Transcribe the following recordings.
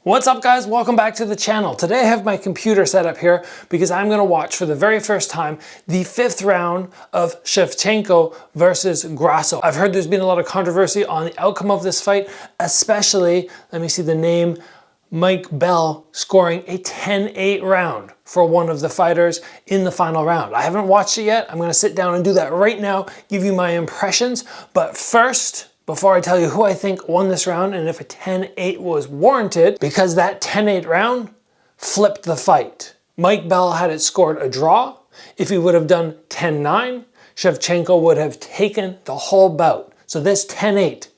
What's up guys, welcome back to the channel. Today I have my computer set up here because I'm going to watch for the very first time the 5th round of Shevchenko versus Grasso. I've heard there's been a lot of controversy on the outcome of this fight, especially, let me see the name, Mike Bell scoring a 10-8 round for one of the fighters in the final round. I haven't watched it yet. I'm going to sit down and do that right now, give you my impressions. But first, before I tell you who I think won this round and if a 10-8 was warranted, because that 10-8 round flipped the fight. Mike Bell had it scored a draw. If he would have done 10-9, Shevchenko would have taken the whole bout. So this 10-8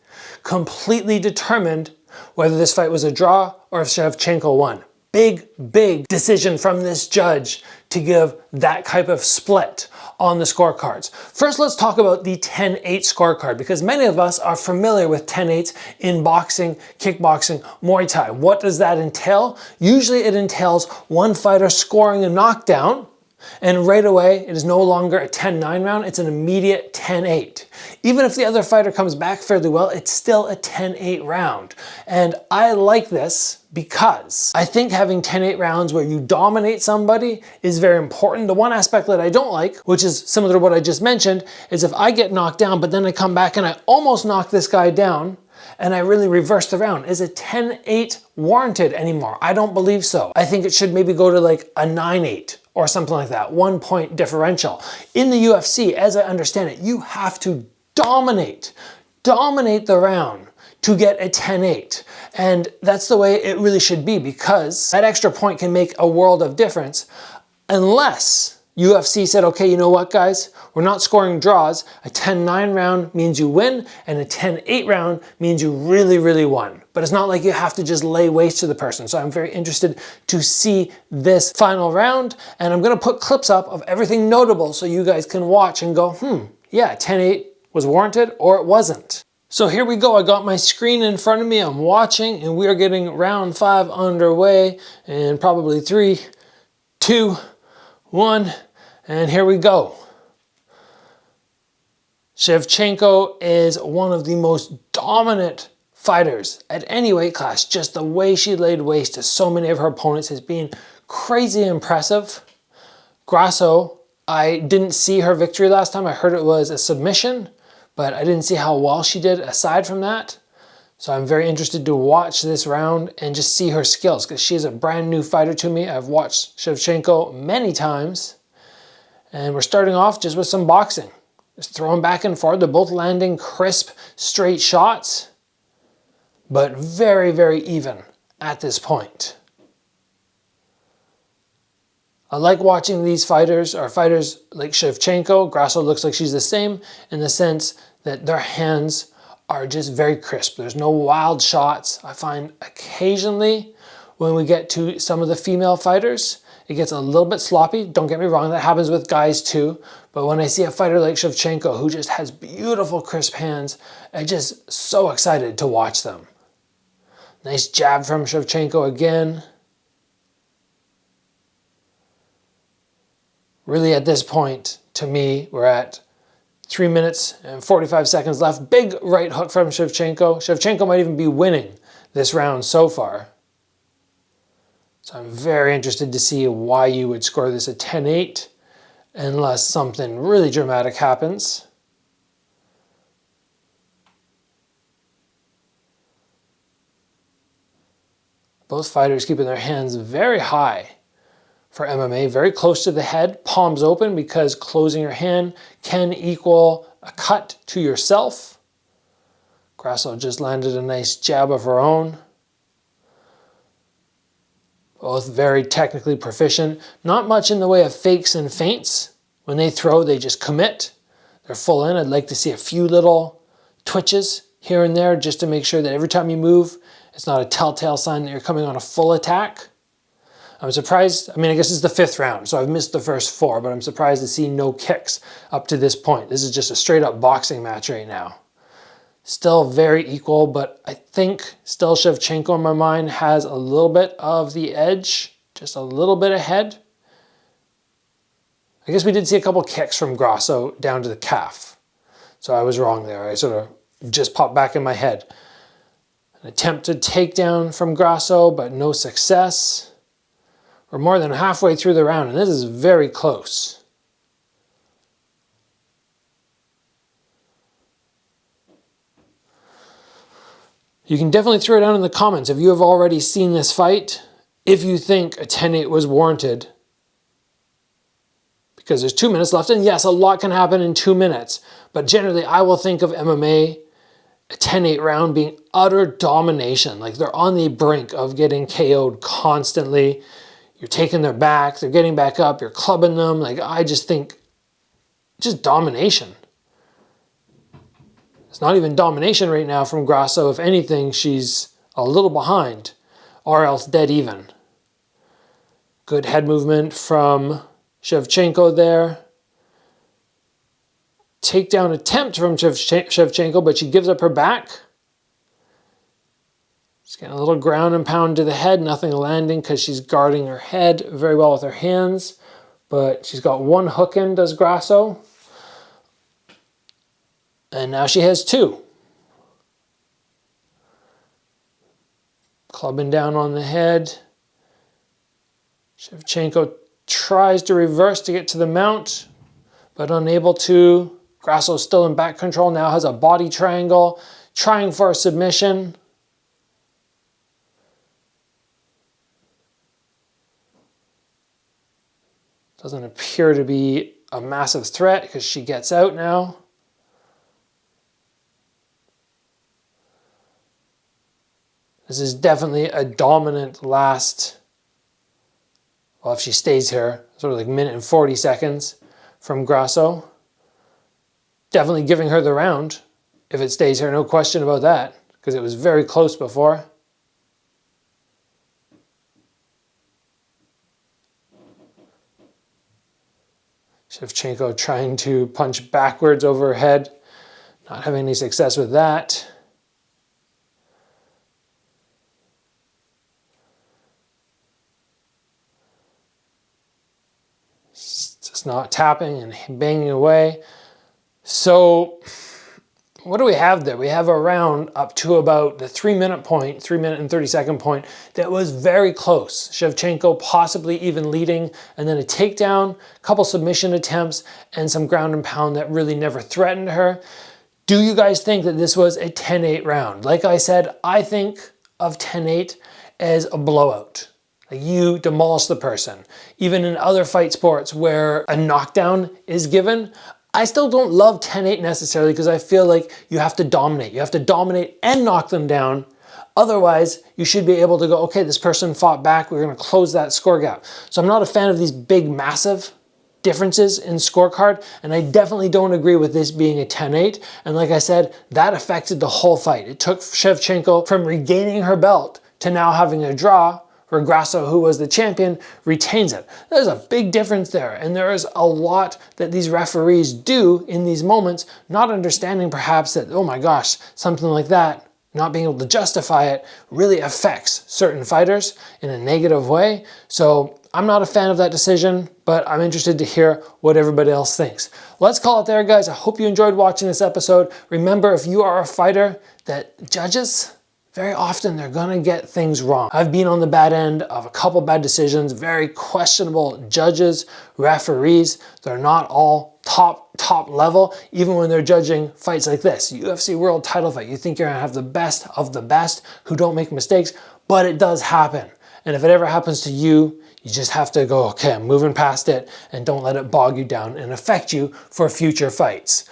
completely determined whether this fight was a draw or if Shevchenko won. Big decision from this judge to give that type of split on the scorecards. First, let's talk about the 10-8 scorecard because many of us are familiar with 10-8s in boxing, kickboxing, Muay Thai. What does that entail? Usually it entails one fighter scoring a knockdown and right away it is no longer a 10-9 round, it's an immediate 10-8. Even if the other fighter comes back fairly well, it's still a 10-8 round. And I like this because I think having 10-8 rounds where you dominate somebody is very important. The one aspect that I don't like, which is similar to what I just mentioned, is if I get knocked down, but then I come back and I almost knock this guy down, and I really reverse the round. Is a 10-8 warranted anymore? I don't believe so. I think it should maybe go to like a 9-8 or something like that, 1 point differential. In the UFC, as I understand it, you have to dominate the round to get a 10-8. And that's the way it really should be because that extra point can make a world of difference unless UFC said, okay, you know what guys, we're not scoring draws. A 10-9 round means you win and a 10-8 round means you really won. But it's not like you have to just lay waste to the person. So I'm very interested to see this final round and I'm gonna put clips up of everything notable so you guys can watch and go, yeah, 10-8 was warranted or it wasn't. So here we go, I got my screen in front of me, I'm watching and we are getting round 5 underway in probably 3, 2, 1, and here we go. Shevchenko is one of the most dominant fighters at any weight class. Just the way she laid waste to so many of her opponents has been crazy impressive. Grasso, I didn't see her victory last time. I heard it was a submission, but I didn't see how well she did aside from that. So I'm very interested to watch this round and just see her skills because she's a brand new fighter to me. I've watched Shevchenko many times and we're starting off just with some boxing. Just throwing back and forth. They're both landing crisp, straight shots, but very even at this point. I like watching these fighters, or fighters like Shevchenko. Grasso looks like she's the same in the sense that their hands are just very crisp. There's no wild shots. I find occasionally when we get to some of the female fighters, it gets a little bit sloppy. Don't get me wrong, that happens with guys too. But when I see a fighter like Shevchenko who just has beautiful crisp hands, I'm just so excited to watch them. Nice jab from Shevchenko again. Really at this point, to me, we're at 3 minutes and 45 seconds left. Big right hook from Shevchenko. Shevchenko might even be winning this round so far. So I'm very interested to see why you would score this a 10-8 unless something really dramatic happens. Both fighters keeping their hands very high for MMA, very close to the head, palms open because closing your hand can equal a cut to yourself. Grasso just landed a nice jab of her own. Both very technically proficient. Not much in the way of fakes and feints. When they throw, they just commit. They're full in. I'd like to see a few little twitches here and there just to make sure that every time you move, it's not a telltale sign that you're coming on a full attack. I'm surprised, I mean, I guess it's the 5th round, so I've missed the first 4, but I'm surprised to see no kicks up to this point. This is just a straight up boxing match right now. Still very equal, but I think still Shevchenko in my mind has a little bit of the edge, just a little bit ahead. I guess we did see a couple kicks from Grasso down to the calf. So I was wrong there. I sort of just popped back in my head. An attempted takedown from Grasso, but no success. We're more than halfway through the round, and this is very close. You can definitely throw it down in the comments if you have already seen this fight, if you think a 10-8 was warranted. Because there's 2 minutes left, and yes, a lot can happen in 2 minutes. But generally, I will think of MMA, a 10-8 round being utter domination. Like they're on the brink of getting KO'd constantly. You're taking their back, they're getting back up, you're clubbing them. Like I just think, just domination. It's not even domination right now from Grasso. If anything, she's a little behind or else dead even. Good head movement from Shevchenko there. Takedown attempt from Shevchenko, but she gives up her back. She's getting a little ground and pound to the head, nothing landing because she's guarding her head very well with her hands. But she's got one hook in, does Grasso. And now she has two. Clubbing down on the head. Shevchenko tries to reverse to get to the mount, but unable to. Grasso still in back control, now has a body triangle, trying for a submission. Doesn't appear to be a massive threat because she gets out now. This is definitely a dominant last, well, if she stays here, sort of like minute and 40 seconds from Grasso. Definitely giving her the round if it stays here, no question about that, because it was very close before. Shevchenko trying to punch backwards over her head, not having any success with that. Just not tapping and banging away. So what do we have there? We have a round up to about the 3 minute point, 3 minute and 30-second point that was very close. Shevchenko possibly even leading, and then a takedown, a couple submission attempts, and some ground and pound that really never threatened her. Do you guys think that this was a 10-8 round? Like I said, I think of 10-8 as a blowout. Like you demolish the person. Even in other fight sports where a knockdown is given, I still don't love 10-8 necessarily because I feel like you have to dominate. You have to dominate and knock them down. Otherwise, you should be able to go, okay, this person fought back. We're going to close that score gap. So I'm not a fan of these big, massive differences in scorecard. And I definitely don't agree with this being a 10-8. And like I said, that affected the whole fight. It took Shevchenko from regaining her belt to now having a draw, where Grasso, who was the champion, retains it. There's a big difference there, and there is a lot that these referees do in these moments, not understanding perhaps that, oh my gosh, something like that, not being able to justify it, really affects certain fighters in a negative way. So I'm not a fan of that decision, but I'm interested to hear what everybody else thinks. Let's call it there, guys. I hope you enjoyed watching this episode. Remember, if you are a fighter that judges, very often they're gonna get things wrong. I've been on the bad end of a couple bad decisions, very questionable judges, referees. They're not all top level, even when they're judging fights like this. UFC world title fight, you think you're gonna have the best of the best who don't make mistakes, but it does happen. And if it ever happens to you, you just have to go, okay, I'm moving past it, and don't let it bog you down and affect you for future fights.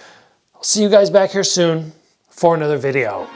I'll see you guys back here soon for another video.